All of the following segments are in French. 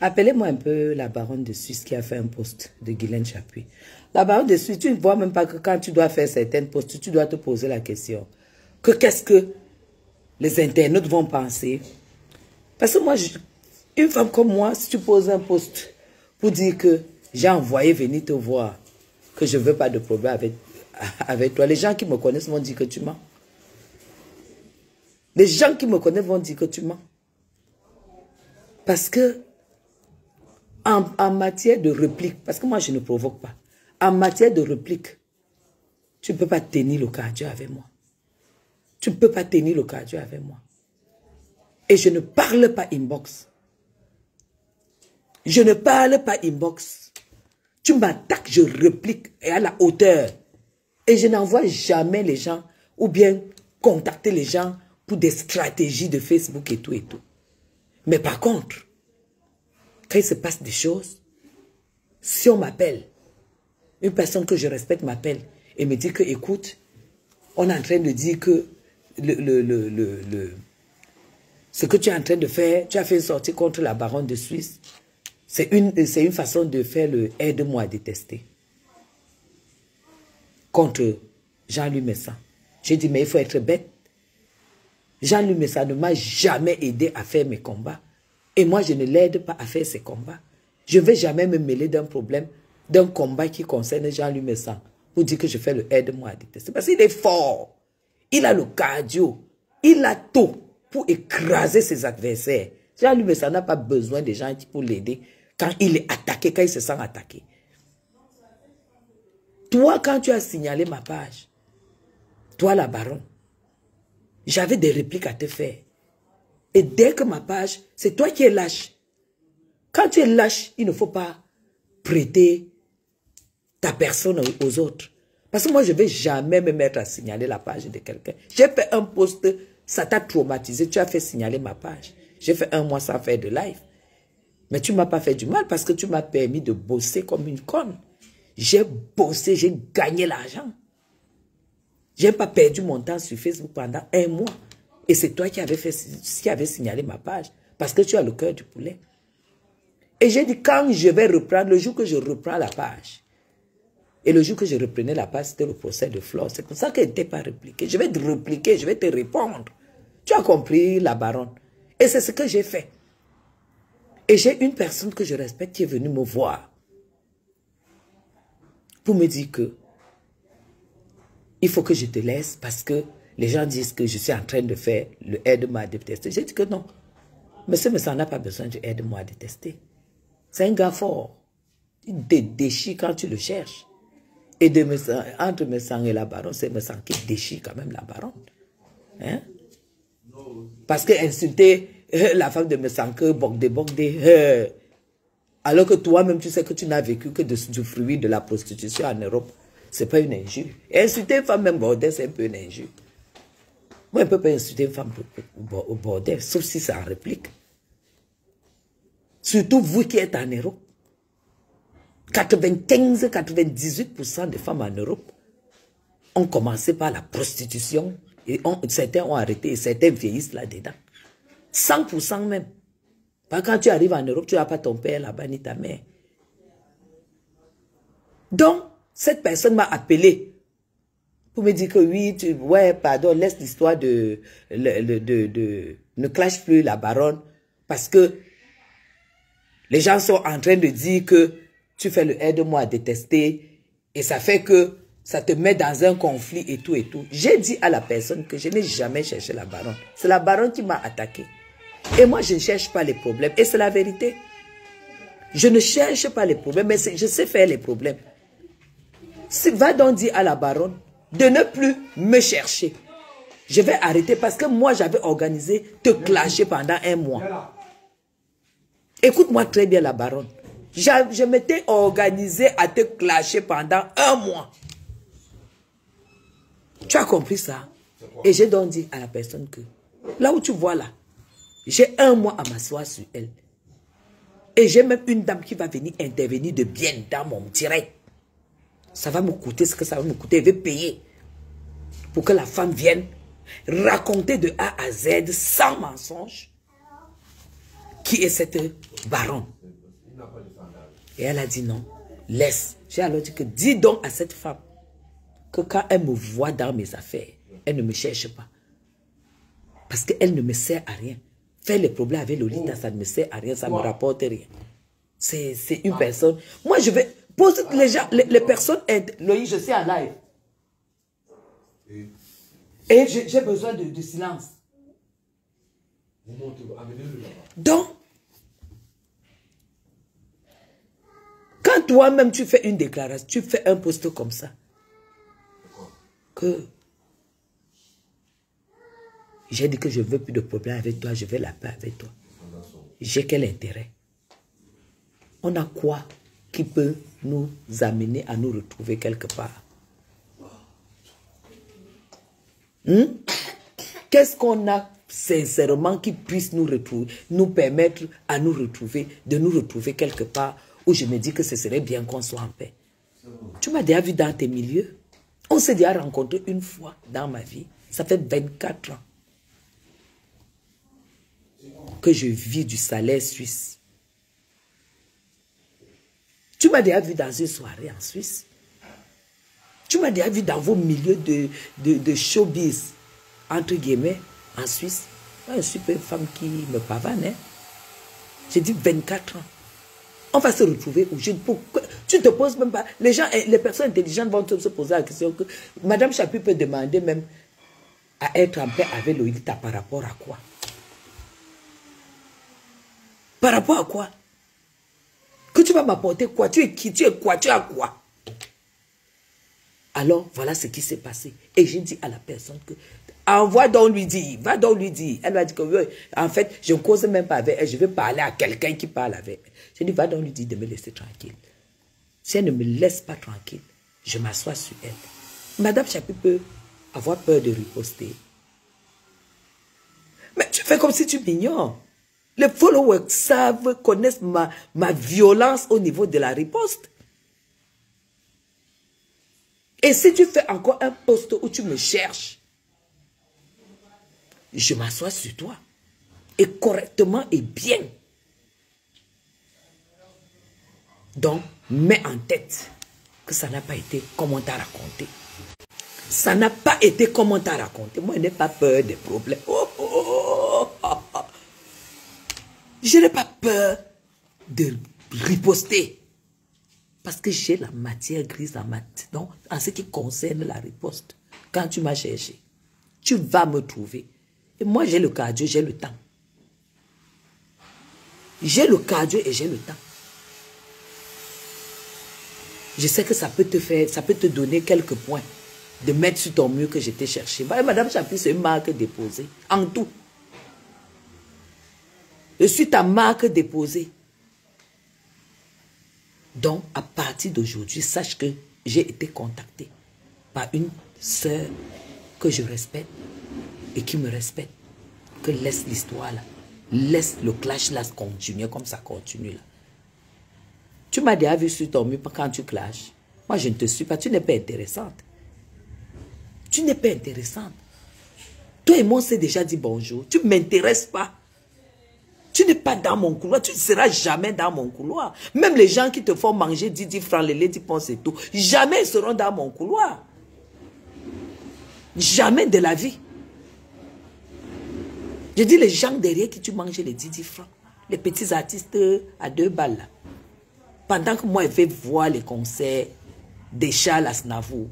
Appelez-moi un peu la baronne de Suisse qui a fait un post de Guylaine Chapuis. La baronne de Suisse, tu ne vois même pas que quand tu dois faire certaines posts, tu dois te poser la question. Que qu'est-ce que les internautes vont penser? Parce que moi, une femme comme moi, si tu poses un post pour dire que j'ai envoyé venir te voir, que je ne veux pas de problème avec toi, les gens qui me connaissent vont dire que tu mens. Les gens qui me connaissent vont dire que tu mens. Parce que, en matière de réplique, parce que moi je ne provoque pas, en matière de réplique, tu ne peux pas tenir le cardio avec moi. Tu ne peux pas tenir le cardio avec moi. Et je ne parle pas inbox. Je ne parle pas inbox. Tu m'attaques, je réplique et à la hauteur. Et je n'envoie jamais les gens ou bien contacter les gens pour des stratégies de Facebook et tout et tout. Mais par contre, quand il se passe des choses, si on m'appelle, une personne que je respecte m'appelle et me dit que, écoute, on est en train de dire que ce que tu es en train de faire, tu as fait une sortie contre la baronne de Suisse, c'est une façon de faire le aide-moi à détester. Contre Jean-Louis Messan. J'ai dit, mais il faut être bête. Jean-Louis Messan ne m'a jamais aidé à faire mes combats. Et moi, je ne l'aide pas à faire ses combats. Je ne vais jamais me mêler d'un problème, d'un combat qui concerne Jean-Louis Messan pour dire que je fais le aide-moi à détester. Parce qu'il est fort. Il a le cardio. Il a tout pour écraser ses adversaires. Jean-Louis Messan n'a pas besoin de gens pour l'aider quand il est attaqué, quand il se sent attaqué. Toi, quand tu as signalé ma page, toi la baronne, j'avais des répliques à te faire. Et dès que ma page, c'est toi qui es lâche. Quand tu es lâche, il ne faut pas prêter ta personne aux autres. Parce que moi, je ne vais jamais me mettre à signaler la page de quelqu'un. J'ai fait un post, ça t'a traumatisé, tu as fait signaler ma page. J'ai fait 1 mois sans faire de live. Mais tu ne m'as pas fait du mal parce que tu m'as permis de bosser comme une conne. J'ai bossé, j'ai gagné l'argent. Je n'ai pas perdu mon temps sur Facebook pendant 1 mois. Et c'est toi qui avais signalé ma page. Parce que tu as le cœur du poulet. Et j'ai dit, quand je vais reprendre, le jour que je reprends la page, et le jour que je reprenais la page, c'était le procès de Flore. C'est pour ça qu'elle n'était pas répliquée. Je vais te répliquer, je vais te répondre. Tu as compris, la baronne. Et c'est ce que j'ai fait. Et j'ai une personne que je respecte qui est venue me voir pour me dire que il faut que je te laisse parce que les gens disent que je suis en train de faire le aide-moi à détester. J'ai dit que non. Monsieur Messan n'a pas besoin de aide-moi à détester. C'est un gars fort. Il te déchire quand tu le cherches. Et entre Messan et la baronne, c'est Messan qui déchire quand même la baronne. Hein? Parce que insulter la femme de Messan que bogde, alors que toi-même tu sais que tu n'as vécu que du fruit de la prostitution en Europe. Ce n'est pas une injure. Et insulter une femme même bordel, c'est un peu une injure. Moi, je ne peux pas insulter une femme au bordel, sauf si c'est en réplique. Surtout vous qui êtes en Europe. 95-98% des femmes en Europe ont commencé par la prostitution. Et certains ont arrêté et certains vieillissent là-dedans. 100% même. Parce que quand tu arrives en Europe, tu n'as pas ton père là-bas ni ta mère. Donc, cette personne m'a appelé pour me dire que oui, ouais, pardon, laisse l'histoire ne clash plus la baronne parce que les gens sont en train de dire que tu fais le aide-moi à détester et ça fait que ça te met dans un conflit et tout et tout. J'ai dit à la personne que je n'ai jamais cherché la baronne. C'est la baronne qui m'a attaqué. Et moi, je ne cherche pas les problèmes. Et c'est la vérité. Je ne cherche pas les problèmes, mais je sais faire les problèmes. Va donc dire à la baronne de ne plus me chercher. Je vais arrêter parce que moi, j'avais organisé te clasher pendant 1 mois. Écoute-moi très bien, la baronne. Je m'étais organisé à te clasher pendant 1 mois. Tu as compris ça? Et j'ai donc dit à la personne que, là où tu vois là, j'ai 1 mois à m'asseoir sur elle. Et j'ai même une dame qui va venir intervenir de bien dans mon direct. Ça va me coûter ce que ça va me coûter. Je vais payer pour que la femme vienne raconter de A à Z sans mensonge qui est cette baronne. Et elle a dit non, laisse. J'ai alors dit que dis donc à cette femme que quand elle me voit dans mes affaires, elle ne me cherche pas. Parce qu'elle ne me sert à rien. Faire les problèmes avec Lolita, ça ne me sert à rien, ça ne me rapporte rien. C'est une personne. Moi, je vais poser les gens, les personnes aident. Loïc, je suis en live. Et j'ai besoin de silence. Donc, quand toi-même tu fais une déclaration, tu fais un post comme ça, que j'ai dit que je ne veux plus de problème avec toi, je veux la paix avec toi. J'ai quel intérêt? On a quoi qui peut nous amener à nous retrouver quelque part? Qu'est-ce qu'on a sincèrement qui puisse nous retrouver, nous permettre à nous retrouver, de nous retrouver quelque part où je me dis que ce serait bien qu'on soit en paix? Tu m'as déjà vu dans tes milieux. On s'est déjà rencontré une fois dans ma vie. Ça fait 24 ans que je vis du salaire suisse. Tu m'as déjà vu dans une soirée en Suisse. Tu m'as déjà vu dans vos milieux de showbiz, entre guillemets, en Suisse. Moi, je suis pas une femme qui me pavane. Hein? J'ai dit 24 ans. On va se retrouver où tu ne te poses même pas. Les gens, les personnes intelligentes vont se poser la question que Madame Chapuis peut demander même à être en paix avec Lolita par rapport à quoi? Par rapport à quoi? Que tu vas m'apporter quoi? Tu es qui? Tu es quoi? Tu as quoi? Alors, voilà ce qui s'est passé. Et j'ai dit à la personne que, envoie donc lui dire, va donc lui dire. Elle m'a dit que, oui, en fait, je ne cause même pas avec elle, je vais parler à quelqu'un qui parle avec elle. J'ai dit, va donc lui dire de me laisser tranquille. Si elle ne me laisse pas tranquille, je m'assois sur elle. Madame Chapuis peut avoir peur de riposter. Mais tu fais comme si tu m'ignores. Les followers savent, connaissent ma violence au niveau de la riposte. Et si tu fais encore un post où tu me cherches, je m'assois sur toi. Et correctement et bien. Donc, mets en tête que ça n'a pas été comme on t'a raconté. Ça n'a pas été comme on t'a raconté. Moi, je n'ai pas peur des problèmes. Je n'ai pas peur de riposter. Parce que j'ai la matière grise en ce qui concerne la riposte. Quand tu m'as cherché, tu vas me trouver. Et moi, j'ai le cardio, j'ai le temps. J'ai le cardio et j'ai le temps. Je sais que ça peut te donner quelques points. De mettre sur ton mur que je t'ai cherché. Madame Chapuis, c'est une marque déposée. En tout. Je suis ta marque déposée. Donc, à partir d'aujourd'hui, sache que j'ai été contactée par une sœur que je respecte et qui me respecte. Que laisse l'histoire là. Laisse le clash là continuer comme ça continue là. Tu m'as déjà vu sur ton mur quand tu clashes. Moi, je ne te suis pas. Tu n'es pas intéressante. Tu n'es pas intéressante. Toi et moi, on s'est déjà dit bonjour. Tu ne m'intéresses pas. Tu n'es pas dans mon couloir. Tu ne seras jamais dans mon couloir. Même les gens qui te font manger 10 francs, les lait, 10 ponces et tout, jamais ils seront dans mon couloir. Jamais de la vie. Je dis les gens derrière qui tu manges les 10 francs. Les petits artistes à 2 balles. Là. Pendant que moi, je vais voir les concerts des Charles Aznavour.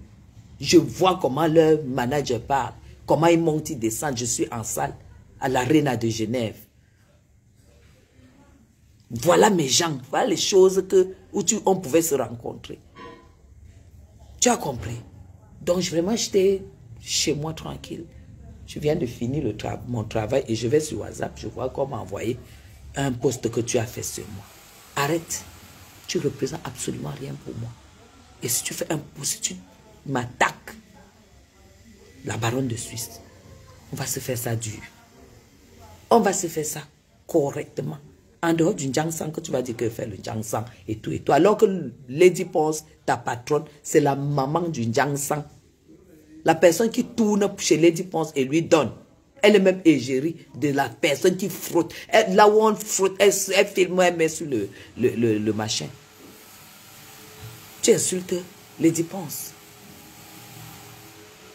Je vois comment leur manager parle, comment ils montent, ils descendent. Je suis en salle à l'Arena de Genève. Voilà mes gens, voilà les choses où on pouvait se rencontrer. Tu as compris? Donc vraiment, j'étais chez moi tranquille. Je viens de finir mon travail et je vais sur WhatsApp, je vois comment envoyer un post que tu as fait sur moi. Arrête, tu ne représentes absolument rien pour moi. Et si tu fais un post, si tu m'attaques, la baronne de Suisse, on va se faire ça dur. On va se faire ça correctement. En dehors du Jiangsang, que tu vas dire que fait le Jiangsang et tout et tout. Alors que Lady Pons, ta patronne, c'est la maman du Jiangsang. La personne qui tourne chez Lady Pons et lui donne. Elle est même égérie de la personne qui frotte. Là où on frotte, elle filme, elle met sur le machin. Tu insultes les dépenses.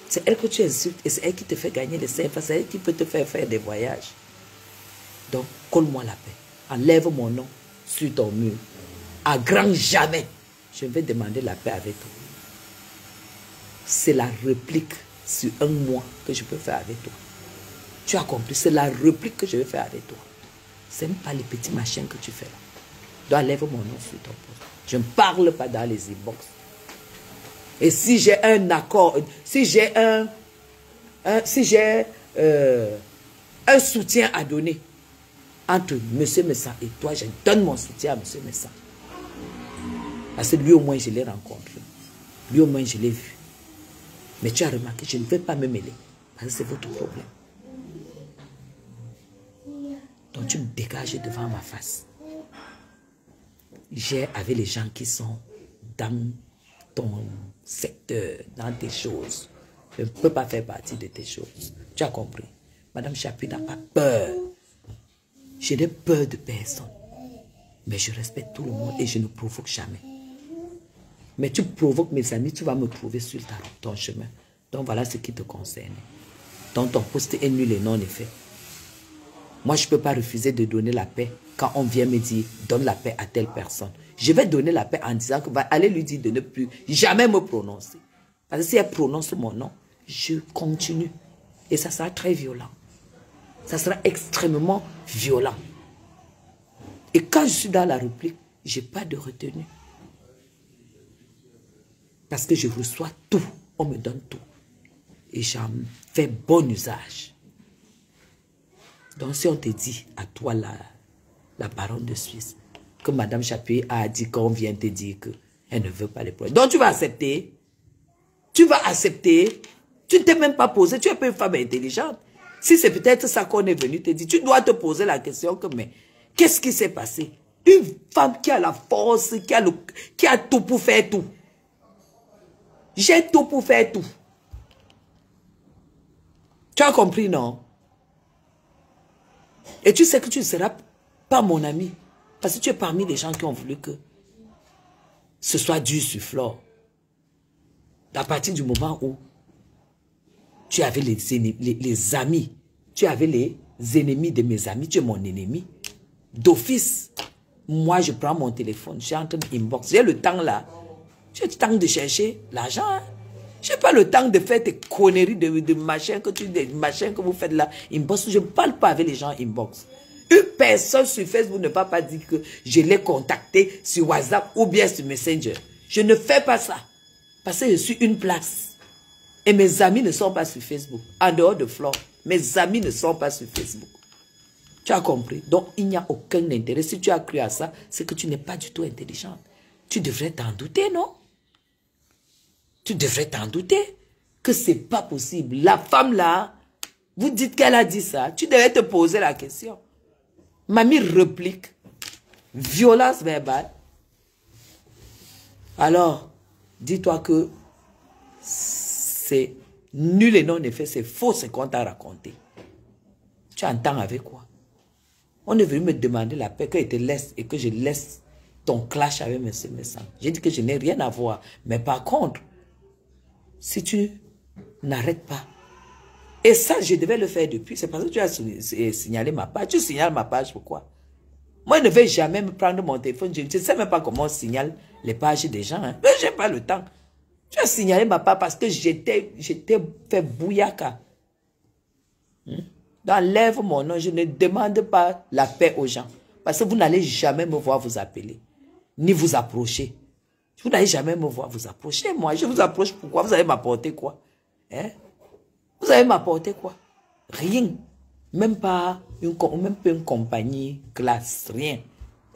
C'est elle que tu insultes et c'est elle qui te fait gagner les CFA. C'est elle qui peut te faire faire des voyages. Donc, colle-moi la paix. Enlève mon nom sur ton mur. À grand jamais, je vais demander la paix avec toi. C'est la réplique sur un mois que je peux faire avec toi. Tu as compris? C'est la réplique que je vais faire avec toi. Ce n'est pas les petits machins que tu fais là. Tu dois enlever mon nom sur ton poste. Je ne parle pas dans les inbox. Et si j'ai un accord, si j'ai un soutien à donner entre M. Messa et toi, je donne mon soutien à M. Messa. Parce que lui au moins je l'ai rencontré. Lui au moins je l'ai vu. Mais tu as remarqué, je ne vais pas me mêler. Parce que c'est votre problème. Donc tu me dégages devant ma face. J'ai avec les gens qui sont dans ton secteur, dans tes choses. Je ne peux pas faire partie de tes choses. Tu as compris? Madame Chapuis n'a pas peur. Je n'ai peur de personne. Mais je respecte tout le monde et je ne provoque jamais. Mais tu provoques mes amis, tu vas me trouver sur ton chemin. Donc voilà ce qui te concerne. Donc ton poste est nul et non effet. Moi, je ne peux pas refuser de donner la paix quand on vient me dire, donne la paix à telle personne. Je vais donner la paix en disant que va aller lui dire de ne plus jamais me prononcer. Parce que si elle prononce mon nom, je continue. Et ça sera très violent. Ça sera extrêmement violent. Et quand je suis dans la réplique, je n'ai pas de retenue. Parce que je reçois tout. On me donne tout. Et j'en fais bon usage. Donc si on te dit à toi, la baronne de Suisse, que Madame Chapuis a dit qu'on vient te dire qu'elle ne veut pas les problèmes. Donc tu vas accepter. Tu vas accepter. Tu ne t'es même pas posé. Tu es pas une femme intelligente. Si c'est peut-être ça qu'on est venu te dire, tu dois te poser la question que, mais qu'est-ce qui s'est passé? Une femme qui a la force, qui a tout pour faire tout. J'ai tout pour faire tout. Tu as compris, non? Et tu sais que tu ne seras pas mon ami. Parce que tu es parmi les gens qui ont voulu que ce soit dur sur Flore. À partir du moment où tu avais les amis, tu avais les ennemis de mes amis, tu es mon ennemi. D'office, moi je prends mon téléphone, je suis en train d'inbox. J'ai le temps là. J'ai le temps de chercher l'argent. Hein. Je n'ai pas le temps de faire tes conneries de machins que vous faites là. Inbox, je ne parle pas avec les gens inbox. Une personne sur Facebook ne va pas dire que je l'ai contacté sur WhatsApp ou bien sur Messenger. Je ne fais pas ça. Parce que je suis une place. Et mes amis ne sont pas sur Facebook. En dehors de Flore, mes amis ne sont pas sur Facebook. Tu as compris? Donc, il n'y a aucun intérêt. Si tu as cru à ça, c'est que tu n'es pas du tout intelligente. Tu devrais t'en douter, non? Tu devrais t'en douter que ce n'est pas possible. La femme là, vous dites qu'elle a dit ça. Tu devrais te poser la question. Mamie réplique. Violence verbale. Alors, dis-toi que c'est nul et non effet, c'est faux ce qu'on t'a raconté. Tu entends avec quoi? On est venu me demander la paix, que je te laisse et que je laisse ton clash avec M. Messa. J'ai dit que je n'ai rien à voir. Mais par contre, si tu n'arrêtes pas, et ça je devais le faire depuis, c'est parce que tu as signalé ma page. Tu signales ma page, pourquoi? Moi je ne vais jamais me prendre mon téléphone, je ne sais même pas comment on signale les pages des gens. Hein. Mais je n'ai pas le temps. Tu as signalé ma page parce que j'étais fait bouillaka. Enlève mon nom, je ne demande pas la paix aux gens. Parce que vous n'allez jamais me voir vous appeler, ni vous approcher. Vous n'allez jamais me voir vous approcher. Moi, je vous approche pourquoi? Vous allez m'apporter quoi? Hein? Vous allez m'apporter quoi? Rien. Même pas une compagnie classe, rien.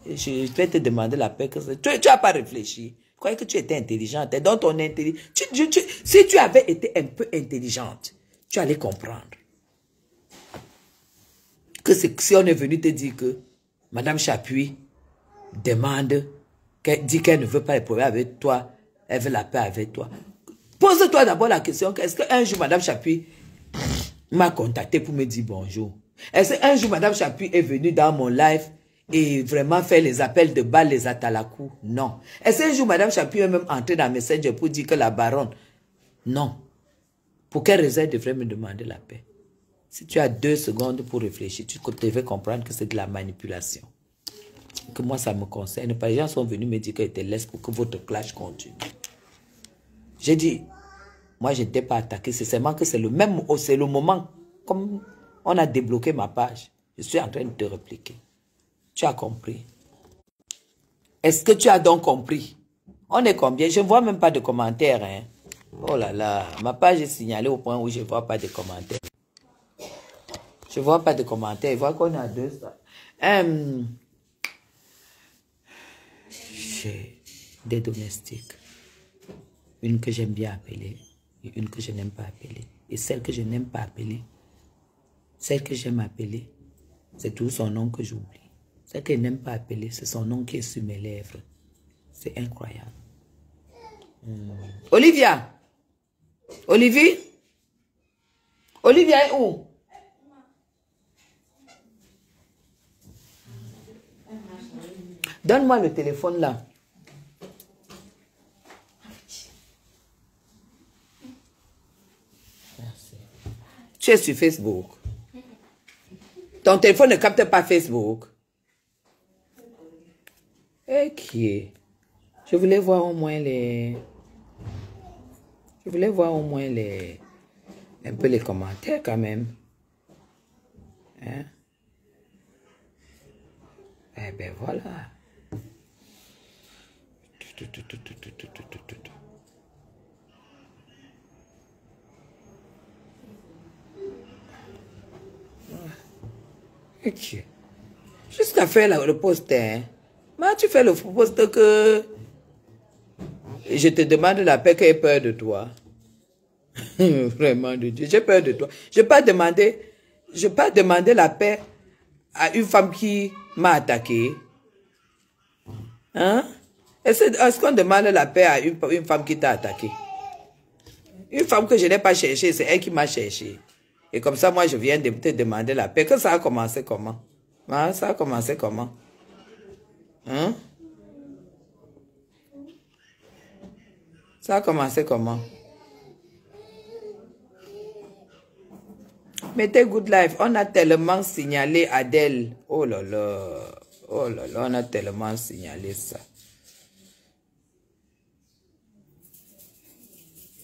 Je vais te demander la paix. Tu n'as pas réfléchi. Je croyais que tu étais intelligente. Et dans ton intelligence, si tu avais été un peu intelligente, tu allais comprendre que si on est venu te dire que Madame Chapuis dit qu'elle ne veut pas les problèmes avec toi, elle veut la paix avec toi. Pose-toi d'abord la question, est-ce qu'un jour Madame Chapuis m'a contacté pour me dire bonjour? Est-ce qu'un jour Madame Chapuis est venue dans mon live et vraiment faire les appels de balles, les atalakou. Non. Est-ce qu'un jour, Madame Chapuis est même entrée dans Messenger pour dire que la baronne? Non. Pour quelle raison elle devrait me demander la paix? Si tu as 2 secondes pour réfléchir, tu devais comprendre que c'est de la manipulation. Que moi, ça me concerne. Les gens sont venus me dire qu'ils te laissent pour que votre clash continue. J'ai dit, moi, je n'étais pas attaqué. C'est seulement que c'est le même, c'est le moment, comme on a débloqué ma page. Je suis en train de te répliquer. Tu as compris? Est-ce que tu as donc compris? On est combien? Je ne vois même pas de commentaires. Hein? Oh là là, ma page est signalée au point où je ne vois pas de commentaires. Je ne vois pas de commentaires. Je vois qu'on a 2. J'ai des domestiques. Une que j'aime bien appeler et une que je n'aime pas appeler. Et celle que je n'aime pas appeler, celle que j'aime appeler, c'est tout son nom que j'oublie. Celle que je n'aime pas appeler, c'est son nom qui est sur mes lèvres. C'est incroyable. Olivia! Olivier? Olivia est où? Donne-moi le téléphone là. Merci. Tu es sur Facebook. Ton téléphone ne capte pas Facebook. Ok. Je voulais voir au moins les... Je voulais voir au moins les... Un peu les commentaires quand même. Hein? Eh ben voilà. Ok. Jusqu'à faire le post, hein. Mais tu fais le post que je te demande la paix, que j'ai peur de toi. Vraiment de Dieu, j'ai peur de toi. Je n'ai pas demandé la paix à une femme qui m'a attaqué. Hein? Est-ce qu'on demande la paix à une femme qui t'a attaqué? Une femme que je n'ai pas cherchée, c'est elle qui m'a cherché. Et comme ça, moi, je viens de te demander la paix. Que ça a commencé comment? Hein? Ça a commencé comment? Hein? Ça a commencé comment? Mettez Good Life. On a tellement signalé Adèle. Oh là là. Oh là là, on a tellement signalé ça.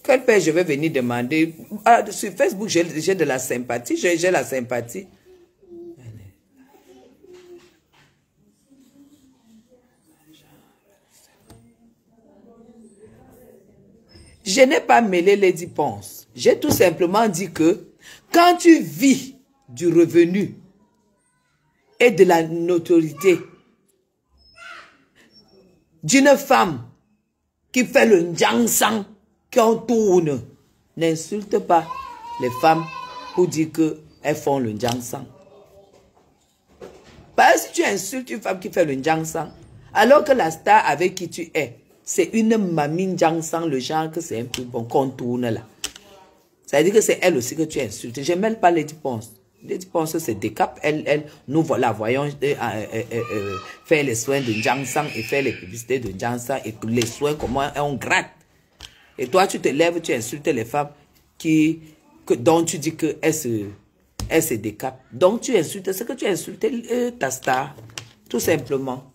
Quelle paix je vais venir demander? Ah, sur Facebook, j'ai de la sympathie. J'ai la sympathie. Je n'ai pas mêlé Lady Ponce. J'ai tout simplement dit que quand tu vis du revenu et de la notoriété d'une femme qui fait le njangsang, qu'on tourne, n'insulte pas les femmes pour dire qu'elles font le njangsang. Parce que si tu insultes une femme qui fait le njangsang, alors que la star avec qui tu es, c'est une mamie njangsang, le genre que c'est un peu bon, qu'on tourne là. Ça veut dire que c'est elle aussi que tu insultes. Je ne mêle pas Lady Ponce. Lady Ponce, c'est Décap. Nous voilà, voyons faire les soins de Njangsang et faire les publicités de Njangsang et les soins, comment on gratte. Et toi, tu te lèves, tu insultes les femmes dont tu dis qu'elles se décapent. Donc, tu insultes, c'est que tu insultes ta star, tout simplement.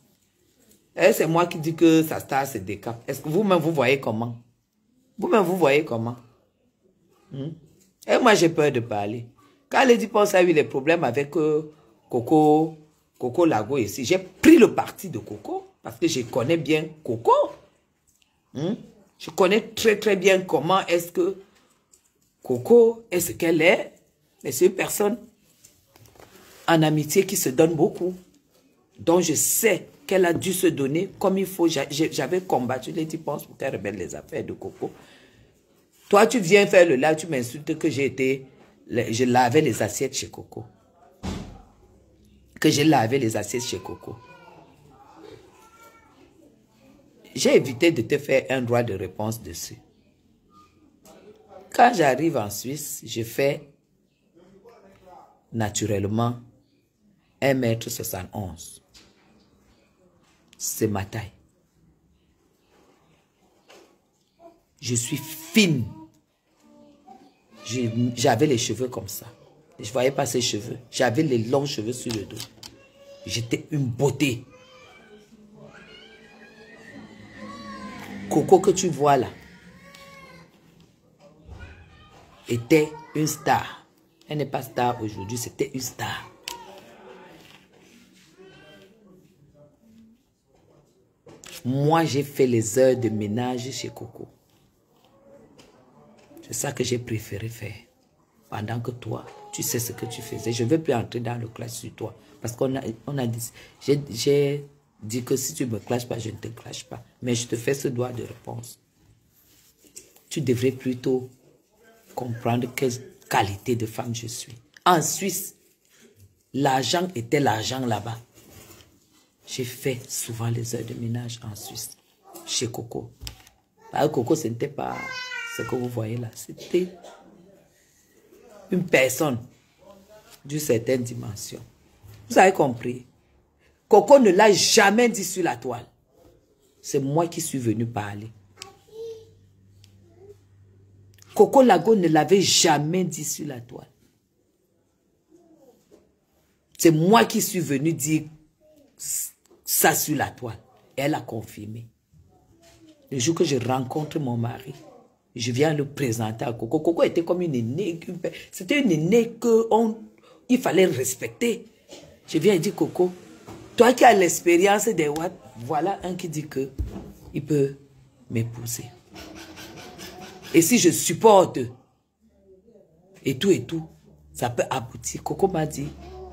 C'est moi qui dis que sa star se décape. Est-ce que vous-même, vous voyez comment? Vous-même, vous voyez comment? Et moi, j'ai peur de parler. Quand Lady Ponce a eu les problèmes avec Coco Lago ici, j'ai pris le parti de Coco parce que je connais bien Coco. Je connais très très bien comment est-ce que Coco est ce qu'elle est. Mais c'est une personne en amitié qui se donne beaucoup. Donc je sais qu'elle a dû se donner comme il faut. J'avais combattu Lady Ponce pour qu'elle rebelle les affaires de Coco. Toi, tu viens faire le live, tu m'insultes que je lavais les assiettes chez Coco. Que j'ai lavé les assiettes chez Coco. J'ai évité de te faire un droit de réponse dessus. Quand j'arrive en Suisse, je fais naturellement 1,71 m. c'est ma taille. Je suis fine. J'avais les cheveux comme ça. Je ne voyais pas ses cheveux. J'avais les longs cheveux sur le dos. J'étais une beauté. Coco que tu vois là était une star. Elle n'est pas star aujourd'hui, c'était une star. Moi, j'ai fait les heures de ménage chez Coco. C'est ça que j'ai préféré faire. Pendant que toi, tu sais ce que tu faisais. Je ne veux plus entrer dans le clash sur toi. Parce qu'on a dit, j'ai dit que si tu ne me clashes pas, je ne te clash pas. Mais je te fais ce droit de réponse. Tu devrais plutôt comprendre quelle qualité de femme je suis. En Suisse, l'argent était l'argent là-bas. J'ai fait souvent les heures de ménage en Suisse, chez Coco. Alors, Coco, ce n'était pas ce que vous voyez là. C'était une personne d'une certaine dimension. Vous avez compris? Coco ne l'a jamais dit sur la toile. C'est moi qui suis venu parler. Coco Lago ne l'avait jamais dit sur la toile. C'est moi qui suis venu dire ça sur la toile. Et elle a confirmé. Le jour que je rencontre mon mari, je viens le présenter à Coco. Coco était comme une aînée. C'était une aînée qu'il fallait respecter. Je viens et dis, Coco, toi qui as l'expérience des Watts, voilà un qui dit que il peut m'épouser. Et si je supporte et tout, ça peut aboutir. Coco m'a dit,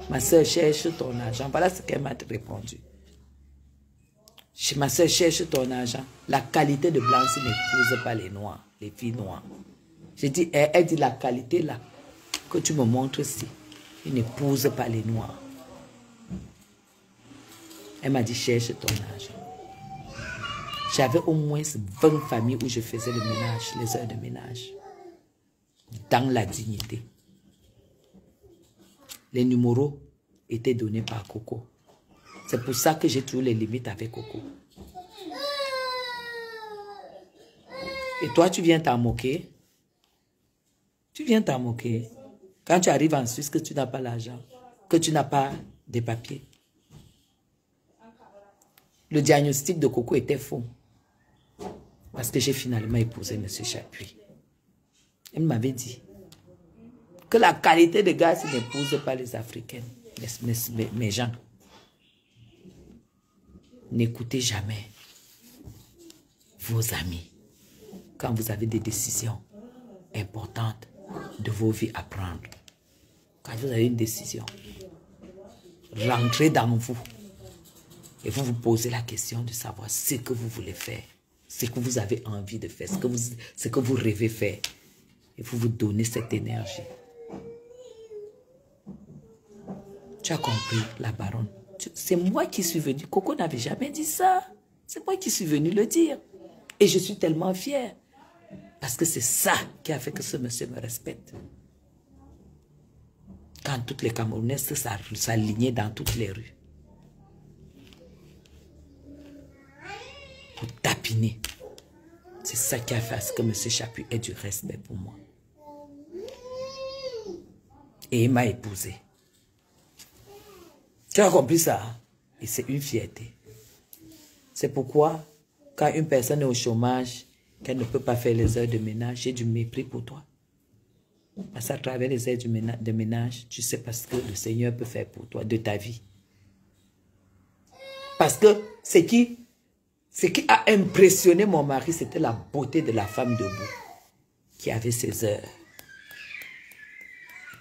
ma soeur cherche ton argent. Voilà ce qu'elle m'a répondu. Ma soeur cherche ton argent. La qualité de blanche n'épouse pas les noirs, les filles noires. J'ai dit, elle dit la qualité là, que tu me montres ici, il n'épouse pas les noirs. Elle m'a dit, cherche ton argent. J'avais au moins 20 familles où je faisais le ménage, les heures de ménage. Dans la dignité. Les numéros étaient donnés par Coco. C'est pour ça que j'ai toujours les limites avec Coco. Et toi, tu viens t'en moquer. Tu viens t'en moquer. Quand tu arrives en Suisse, que tu n'as pas l'argent, que tu n'as pas de papiers. Le diagnostic de Coco était faux. Parce que j'ai finalement épousé M. Chapuis. Elle m'avait dit que la qualité de gars n'épouse pas les Africaines, mes gens. N'écoutez jamais vos amis quand vous avez des décisions importantes de vos vies à prendre. Quand vous avez une décision, rentrez dans vous et vous vous posez la question de savoir ce que vous voulez faire, ce que vous avez envie de faire, ce que vous rêvez faire. Et vous vous donnez cette énergie. Tu as compris, la baronne? C'est moi qui suis venu. Coco n'avait jamais dit ça. C'est moi qui suis venu le dire. Et je suis tellement fière. Parce que c'est ça qui a fait que ce monsieur me respecte. Quand toutes les Camerounaises s'alignaient dans toutes les rues. Pour tapiner. C'est ça qui a fait ce que M. Chapuis ait du respect pour moi. Et il m'a épousé. Tu as compris ça? Et c'est une fierté. C'est pourquoi, quand une personne est au chômage, qu'elle ne peut pas faire les heures de ménage, j'ai du mépris pour toi. Parce qu'à travers les heures de ménage, tu sais parce que le Seigneur peut faire pour toi de ta vie. Parce que ce qui a impressionné mon mari, c'était la beauté de la femme debout, qui avait ses heures,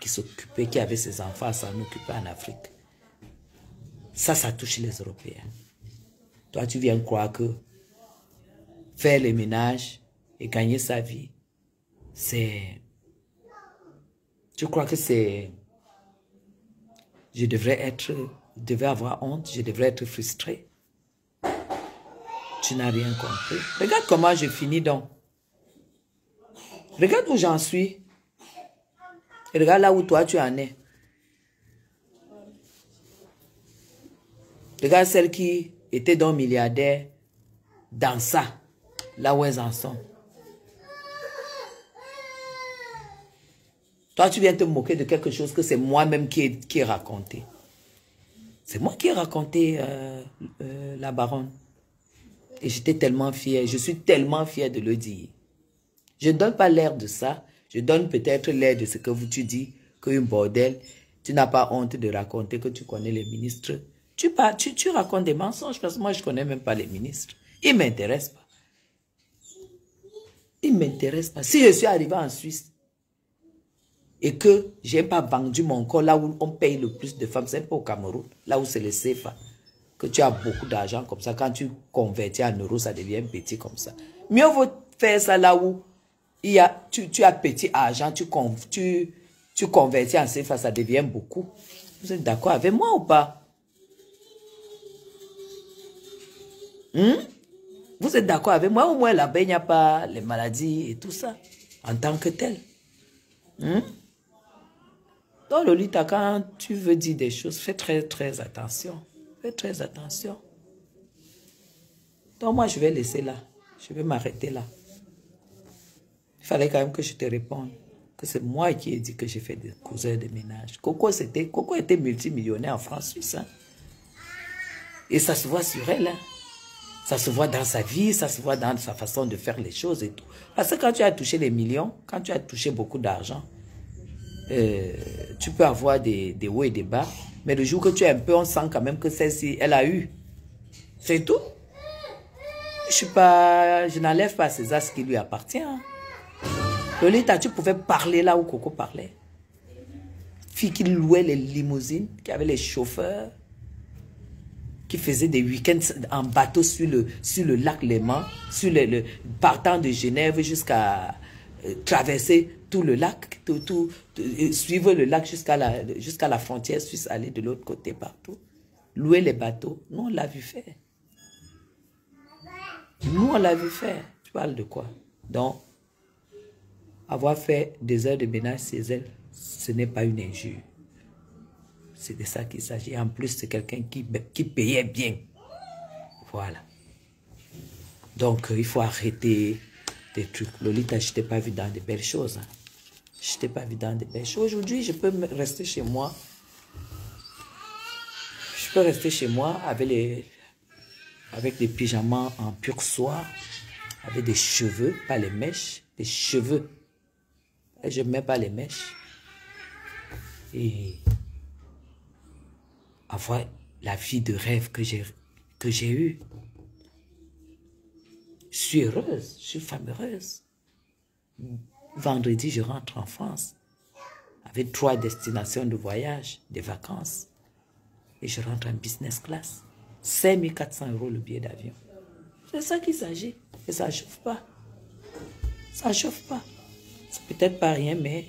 qui s'occupait, qui avait ses enfants à s'en occuper en Afrique. Ça touche les Européens. Toi, tu viens croire que faire les ménages et gagner sa vie, c'est... Tu crois que c'est... Je devais avoir honte, je devrais être frustré. Tu n'as rien compris. Regarde comment je finis donc. Regarde où j'en suis. Et regarde là où toi tu en es. Regarde celle qui étaient donc milliardaires dans ça, là où elles en sont. Toi, tu viens te moquer de quelque chose que c'est moi-même qui ai raconté. C'est moi qui ai raconté la baronne. Et j'étais tellement fière, je suis tellement fière de le dire. Je ne donne pas l'air de ça, je donne peut-être l'air de ce que tu dis, qu'un bordel, tu n'as pas honte de raconter que tu connais les ministres. Tu racontes des mensonges parce que moi je ne connais même pas les ministres. Ils ne m'intéressent pas. Ils ne m'intéressent pas. Si je suis arrivé en Suisse et que je n'ai pas vendu mon corps là où on paye le plus de femmes, c'est pas au Cameroun, là où c'est le CFA, que tu as beaucoup d'argent comme ça, quand tu convertis en euros, ça devient petit comme ça. Mieux vaut faire ça là où tu as petit argent, tu convertis en CFA, ça devient beaucoup. Vous êtes d'accord avec moi ou pas? Vous êtes d'accord avec moi? Au moins là-bas, il n'y a pas les maladies et tout ça, en tant que tel. Donc, Lolita, quand tu veux dire des choses, fais très, très attention. Fais très attention. Donc, moi, je vais laisser là. Je vais m'arrêter là. Il fallait quand même que je te réponde. Que c'est moi qui ai dit que j'ai fait des cousins de ménage. Coco était multimillionnaire en France suisse. Hein? Et ça se voit sur elle. Hein? Ça se voit dans sa vie, ça se voit dans sa façon de faire les choses et tout. Parce que quand tu as touché les millions, quand tu as touché beaucoup d'argent, tu peux avoir des hauts et des bas. Mais le jour que tu es un peu, on sent quand même que celle-ci, elle a eu. C'est tout. Je n'enlève pas à César ce qui lui appartient. Hein. Lolita, tu pouvais parler là où Coco parlait. Fille qui louait les limousines, qui avait les chauffeurs, qui faisait des week-ends en bateau sur le lac Léman, partant de Genève jusqu'à traverser tout le lac, suivre le lac jusqu'à la frontière suisse, aller de l'autre côté partout. Louer les bateaux. Nous, on l'a vu faire. Nous, on l'a vu faire. Tu parles de quoi? Donc, avoir fait des heures de ménage chez elle, ce n'est pas une injure. C'est de ça qu'il s'agit. En plus, c'est quelqu'un qui payait bien. Voilà. Donc, il faut arrêter des trucs. Lolita, je ne t'ai pas vu dans de belles choses. Hein. Je ne t'ai pas vu dans de belles choses. Aujourd'hui, je peux rester chez moi. Je peux rester chez moi avec des pyjamas en pur soie, avec des cheveux, pas les mèches, des cheveux. Et je ne mets pas les mèches. Et avoir la vie de rêve que j'ai eue. Je suis heureuse, je suis femme heureuse. Vendredi, je rentre en France avec 3 destinations de voyage, de vacances. Et je rentre en business class. 5400 € le billet d'avion. C'est ça qu'il s'agit. Et ça ne chauffe pas. Ça ne chauffe pas. C'est peut-être pas rien, mais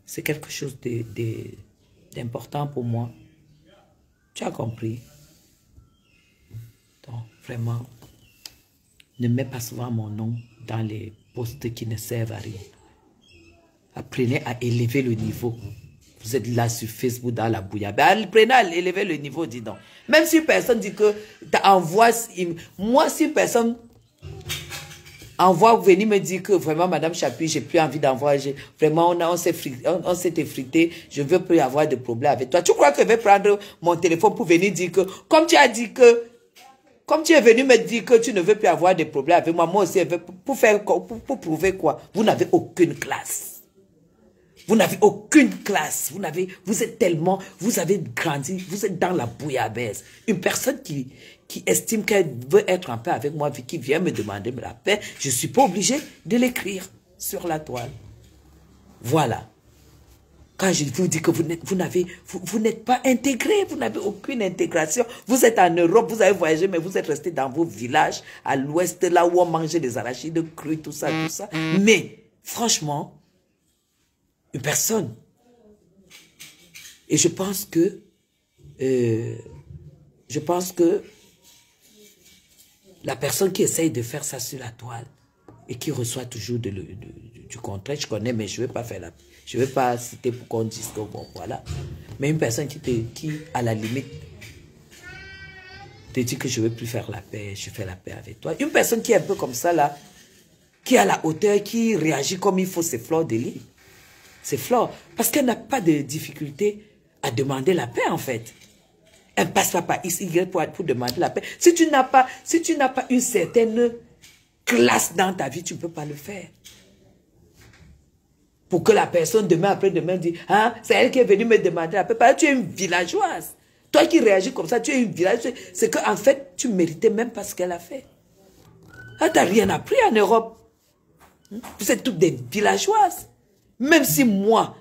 c'est quelque chose d'important pour moi. Tu as compris? Donc, vraiment, ne mets pas souvent mon nom dans les postes qui ne servent à rien. Apprenez à élever le niveau. Vous êtes là sur Facebook dans la bouillabaisse. Apprenez à élever le niveau, dis donc. Même si personne dit que t'envoies... Moi, si personne envoie venir me dire que vraiment, Madame Chapuis, j'ai plus envie d'envoyer. Vraiment, on s'est effrité. Je ne veux plus avoir de problème avec toi. Tu crois que je vais prendre mon téléphone pour venir dire que... Comme tu as dit que... Comme tu es venu me dire que tu ne veux plus avoir de problème avec moi, moi aussi, pour prouver quoi? Vous n'avez aucune classe. Vous n'avez aucune classe. Vous avez grandi, vous êtes dans la bouillabaisse. Une personne qui estime qu'elle veut être en paix avec moi, qui vient me demander la paix, je ne suis pas obligé de l'écrire sur la toile. Voilà. Quand je vous dis que vous n'êtes pas intégré, vous n'avez aucune intégration. Vous êtes en Europe, vous avez voyagé, mais vous êtes resté dans vos villages, à l'ouest, là où on mangeait des arachides crus, tout ça, tout ça. Mais, franchement, une personne. Et je pense que la personne qui essaye de faire ça sur la toile et qui reçoit toujours du contraire, je connais, mais je ne vais pas faire je ne vais pas citer pour qu'on dise que bon, voilà. Mais une personne qui à la limite, te dis que je ne veux plus faire la paix, je fais la paix avec toi. Une personne qui est un peu comme ça, là, qui a la hauteur, qui réagit comme il faut, c'est Fleur de Lys. C'est Fleur. Parce qu'elle n'a pas de difficulté à demander la paix, en fait. Elle ne passe pas par X, Y pour demander la paix. Si tu n'as pas une certaine classe dans ta vie, tu ne peux pas le faire. Pour que la personne, demain, après-demain, dise, ah, c'est elle qui est venue me demander la paix. Parce que tu es une villageoise. Toi qui réagis comme ça, tu es une villageoise. C'est qu'en fait, tu ne méritais même pas ce qu'elle a fait. Ah, tu n'as rien appris en Europe. Vous êtes toutes des villageoises. Même si moi,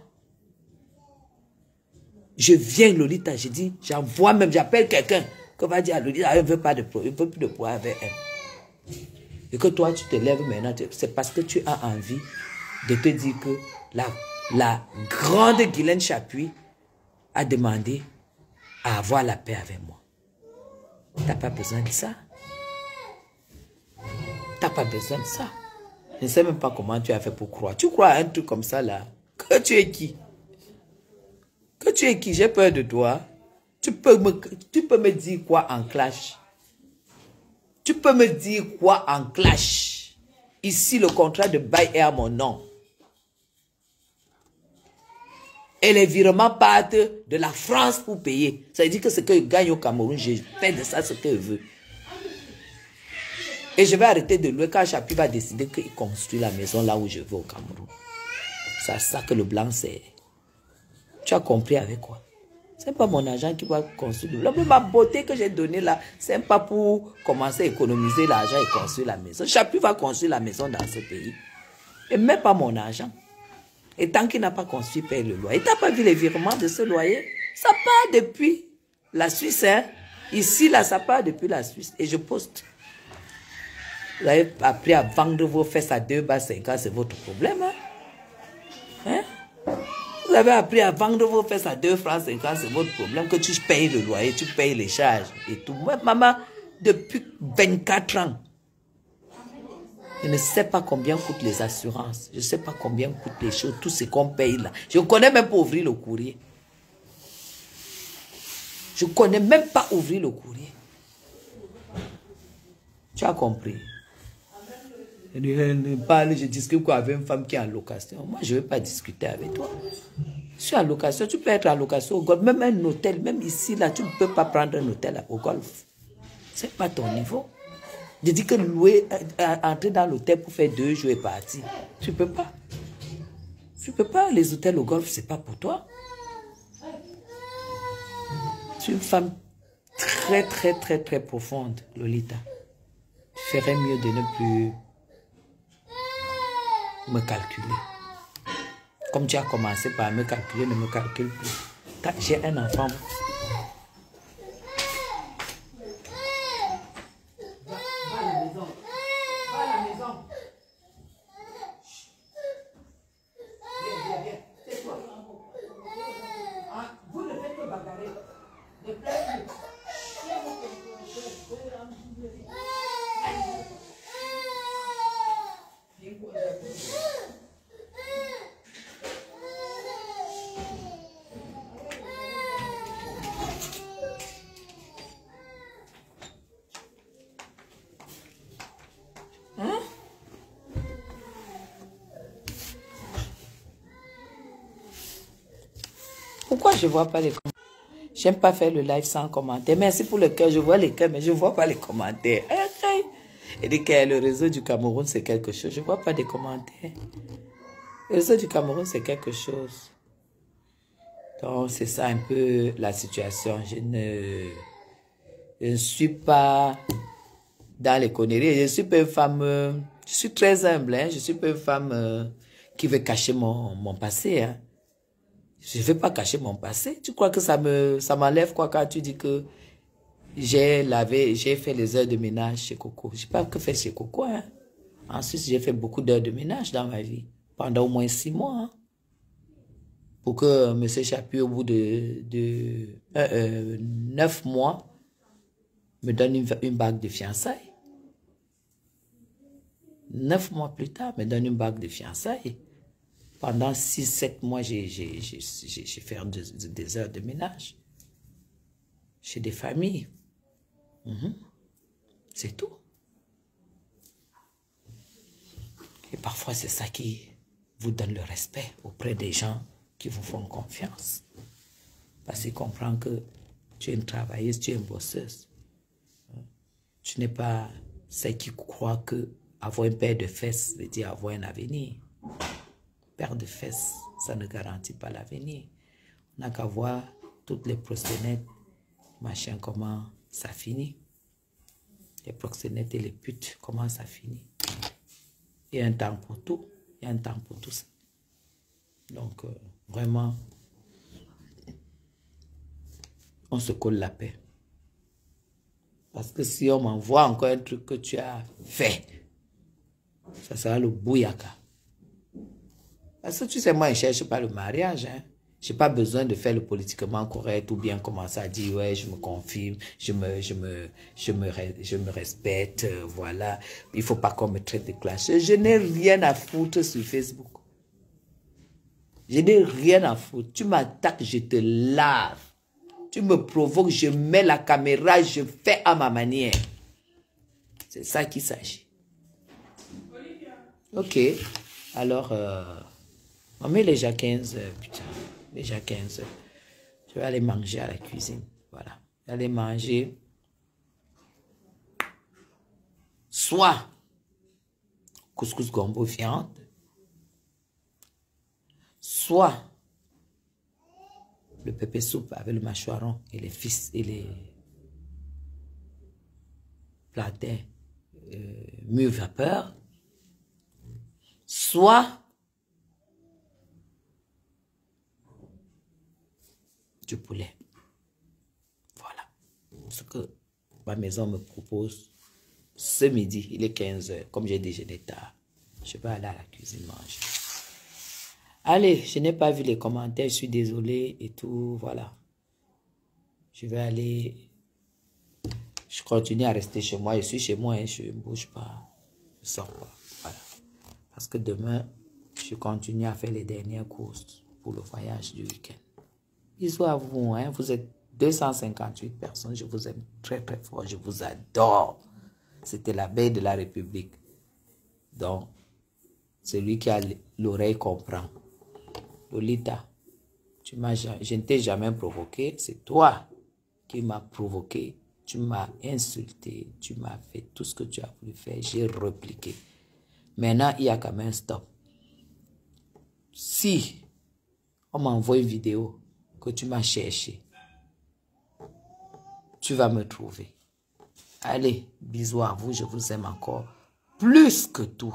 je viens Lolita, je dis, j'envoie même, j'appelle quelqu'un, qu'on va dire à Lolita, elle ne veut pas de problème, elle ne veut plus de poids avec elle. Et que toi, tu te lèves maintenant, c'est parce que tu as envie de te dire que la grande Guylaine Chapuis a demandé à avoir la paix avec moi. Tu n'as pas besoin de ça. Tu n'as pas besoin de ça. Je ne sais même pas comment tu as fait pour croire. Tu crois à un truc comme ça là? Que tu es qui? Que tu es qui? J'ai peur de toi. Tu peux me dire quoi en clash? Tu peux me dire quoi en clash? Ici, le contrat de bail est à mon nom. Et les virements partent de la France pour payer. Ça veut dire que ce que je gagne au Cameroun, je fais de ça ce que je veux. Et je vais arrêter de louer quand Chapuis va décider qu'il construit la maison là où je veux au Cameroun. C'est ça que le blanc c'est. Tu as compris avec quoi? C'est pas mon argent qui va construire. Ma beauté que j'ai donnée là, c'est pas pour commencer à économiser l'argent et construire la maison. Chapuis va construire la maison dans ce pays. Et même pas mon argent. Et tant qu'il n'a pas construit, paye le loyer. Et tu n'as pas vu les virements de ce loyer? Ça part depuis la Suisse. Hein? Ici, là, ça part depuis la Suisse. Et je poste. Vous avez appris à vendre vos fesses à 2 bas 5 ans, c'est votre problème. Hein? Hein? Vous avez appris à vendre vos fesses à 2 francs 5 ans, c'est votre problème. Que tu payes le loyer, tu payes les charges et tout. Moi, maman, depuis 24 ans, je ne sais pas combien coûtent les assurances. Je ne sais pas combien coûtent les choses, tout ce qu'on paye là. Je ne connais même pas ouvrir le courrier. Je ne connais même pas ouvrir le courrier. Tu as compris? Je discute quoi avec une femme qui est en location. Moi, je ne veux pas discuter avec toi. Je suis en location. Tu peux être en location au golf. Même un hôtel, même ici, là, tu ne peux pas prendre un hôtel au golf. Ce n'est pas ton niveau. Je dis que louer, entrer dans l'hôtel pour faire 2 jours et partir. Tu ne peux pas. Tu ne peux pas. Les hôtels au golf, ce n'est pas pour toi. Tu es une femme très, très, très, très profonde, Lolita. Tu ferais mieux de ne plus me calculer. Comme tu as commencé par me calculer, ne me calcule plus. J'ai un enfant. Pourquoi je ne vois pas les commentaires? J'aime pas faire le live sans commentaire. Merci pour le cœur. Je vois les cœurs, mais je ne vois pas les commentaires. Et dit que le réseau du Cameroun, c'est quelque chose. Je ne vois pas des commentaires. Le réseau du Cameroun, c'est quelque chose. Donc, c'est ça un peu la situation. Je ne suis pas dans les conneries. Je suis pas une femme... je suis très humble. Hein? Je ne suis pas une femme qui veut cacher mon passé. Hein? Je ne veux pas cacher mon passé. Tu crois que ça m'enlève quoi quand tu dis que j'ai fait les heures de ménage chez Coco? Je n'ai pas que fait chez Coco. Hein. Ensuite, j'ai fait beaucoup d'heures de ménage dans ma vie. Pendant au moins 6 mois. Hein. Pour que M. Chapuis, au bout de 9 mois, me donne une bague de fiançailles. 9 mois plus tard, me donne une bague de fiançailles. Pendant 6-7 mois, j'ai fait des heures de ménage chez des familles. C'est tout. Et parfois, c'est ça qui vous donne le respect auprès des gens qui vous font confiance. Parce qu'ils comprennent que tu es une travailleuse, tu es une bosseuse. Tu n'es pas celle qui croit que avoir un père de fesses veut dire avoir un avenir. Père de fesses, ça ne garantit pas l'avenir. On n'a qu'à voir toutes les proxénètes, machin, comment ça finit. Les proxénètes et les putes, comment ça finit. Il y a un temps pour tout. Il y a un temps pour tout ça. Donc, vraiment, on se colle la paix. Parce que si on m'envoie encore un truc que tu as fait, ça sera le bouyaka. Parce que tu sais, moi, je ne cherche pas le mariage. Hein. Je n'ai pas besoin de faire le politiquement correct ou bien commencer à dire, ouais, je me confirme, je me respecte, voilà. Il ne faut pas qu'on me traite de clash. Je n'ai rien à foutre sur Facebook. Je n'ai rien à foutre. Tu m'attaques, je te lave. Tu me provoques, je mets la caméra, je fais à ma manière. C'est ça qu'il s'agit. Ok. Alors, on met déjà 15 heures, putain. Déjà 15 heures. Je vais aller manger à la cuisine. Voilà. Je vais aller manger. Soit couscous gombo viande. Soit le pépé soupe avec le mâchoiron et les fils et les plantains mûrs vapeur. Soit du poulet. Voilà. Ce que ma maison me propose ce midi. Il est 15 heures. Comme j'ai déjeuné tard, je vais aller à la cuisine manger. Allez, je n'ai pas vu les commentaires, je suis désolé et tout, voilà. Je vais aller, je continue à rester chez moi, je suis chez moi, hein, je ne bouge pas, je ne sors pas, voilà. Parce que demain, je continue à faire les dernières courses pour le voyage du week-end. Bisous à vous, hein, vous êtes 258 personnes, je vous aime très très fort, je vous adore. C'était la veille de la République. Donc, celui qui a l'oreille comprend. Lolita, je ne t'ai jamais provoqué, c'est toi qui m'as provoqué, tu m'as insulté, tu m'as fait tout ce que tu as voulu faire, j'ai répliqué. Maintenant, il y a quand même un stop. Si on m'envoie une vidéo que tu m'as cherché, tu vas me trouver. Allez, bisous à vous, je vous aime encore plus que tout.